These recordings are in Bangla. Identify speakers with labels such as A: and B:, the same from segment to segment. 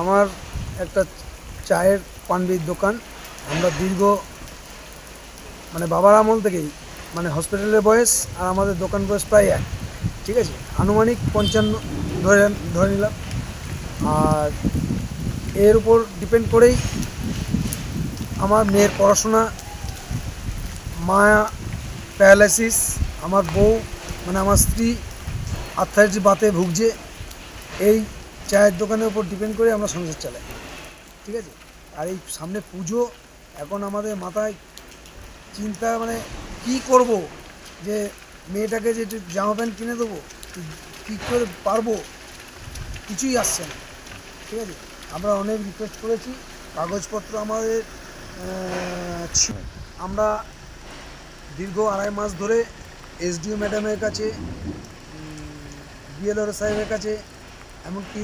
A: আমার একটা চায়ের পানবির দোকান। আমরা দীর্ঘ বাবার আমল থেকেই হসপিটালের বয়স আর আমাদের দোকান বয়স প্রায় এক, ঠিক আছে, আনুমানিক 55 ধরে ধরে নিলাম। আর এর উপর ডিপেন্ড করেই আমার মেয়ের পড়াশোনা, মায়া প্যারালাইসিস, আমার বউ আমার স্ত্রী আর্থ্রাইটিস বাতে ভুগছে। এই চায়ের দোকানের উপর ডিপেন্ড করে আমরা সংসার চালাই, ঠিক আছে। আর এই সামনে পুজো, এখন আমাদের মাথায় চিন্তা কি করব, যে মেয়েটাকে যে একটু জামা প্যান্ট কিনে দেবো, কী করে পারবো, কিছুই আসছে না, ঠিক আছে। আমরা অনেক রিকোয়েস্ট করেছি, কাগজপত্র আমাদের আমরা দীর্ঘ 2.5 মাস ধরে এসডিও ম্যাডামের কাছে, বিএলআর সাহেবের কাছে, এমনকি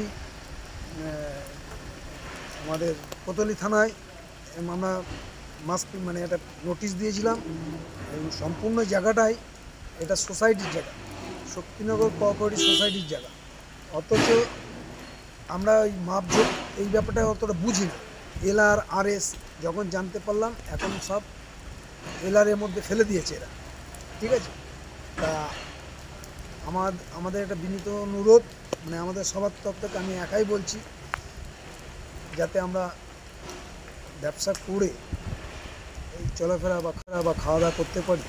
A: আমাদের কোতোয়ালি থানায় আমরা একটা নোটিশ দিয়েছিলাম। এবং সম্পূর্ণ জায়গাটাই এটা সোসাইটির জায়গা, শক্তিনগর কোঅপারেটিভ সোসাইটির জায়গা, অথচ আমরা ওই মাপজোক এই ব্যাপারটা অতটা বুঝি না। এলআর আরএস যখন জানতে পারলাম, এখন সব এলআরের মধ্যে ফেলে দিয়েছে এরা, ঠিক আছে। তা আমাদের একটা বিনীত অনুরোধ, আমাদের সবার তরফ থেকে আমি একাই বলছি, যাতে আমরা ব্যবসা করে এই চলাফেরা বা খাওয়া দাওয়া করতে পারি,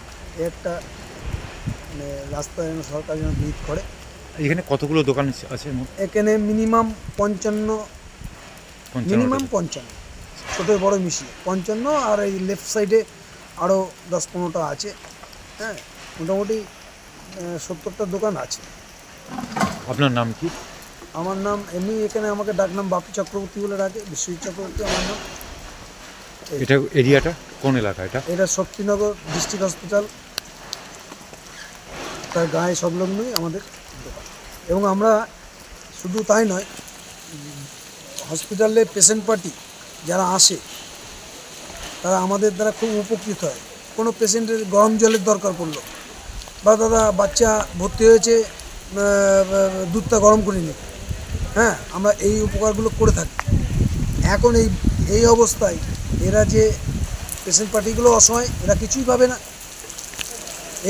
A: একটা রাস্তা যেন সরকার যেন ভিড় করে।
B: এখানে কতগুলো দোকান আছে?
A: এখানে মিনিমাম 55, ছোটো বড় মিশিয়ে 55, আর এই লেফট সাইডে আরও 10-15টা আছে। হ্যাঁ, মোটামুটি 70টা দোকান আছে।
B: আপনার নাম কি?
A: আমার নাম এমনি এখানে আমাকে ডাকনাম বাপি চক্রবর্তী বলে ডাকে, বিশ্বজিৎ চক্রবর্তী আমার নাম।
B: এটা এরিয়াটা কোন এলাকা? এটা
A: শক্তিনগর ডিস্ট্রিক্ট হসপিটাল, তার গায়ে সংলগ্নই আমাদের দোকান। এবং আমরা শুধু তাই নয়, হসপিটালে পেশেন্ট পার্টি যারা আসে তারা আমাদের দ্বারা খুব উপকৃত হয়। কোনো পেশেন্টের গরম জলের দরকার পড়লো, বা দাদা বাচ্চা ভর্তি হয়েছে, দুধটা গরম করে নিই, হ্যাঁ, আমরা এই উপকারগুলো করে থাকি। এখন এই অবস্থায় এরা যে পেশেন্ট পার্টিগুলো অসহায়, এরা কিছুই পাবে না।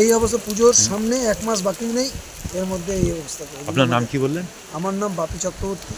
A: এই অবস্থা, পুজোর সামনে 1 মাস বাকি নেই, এর মধ্যে এই অবস্থা।
B: আপনার নাম কি বললেন?
A: আমার নাম বাপি চক্রবর্তী।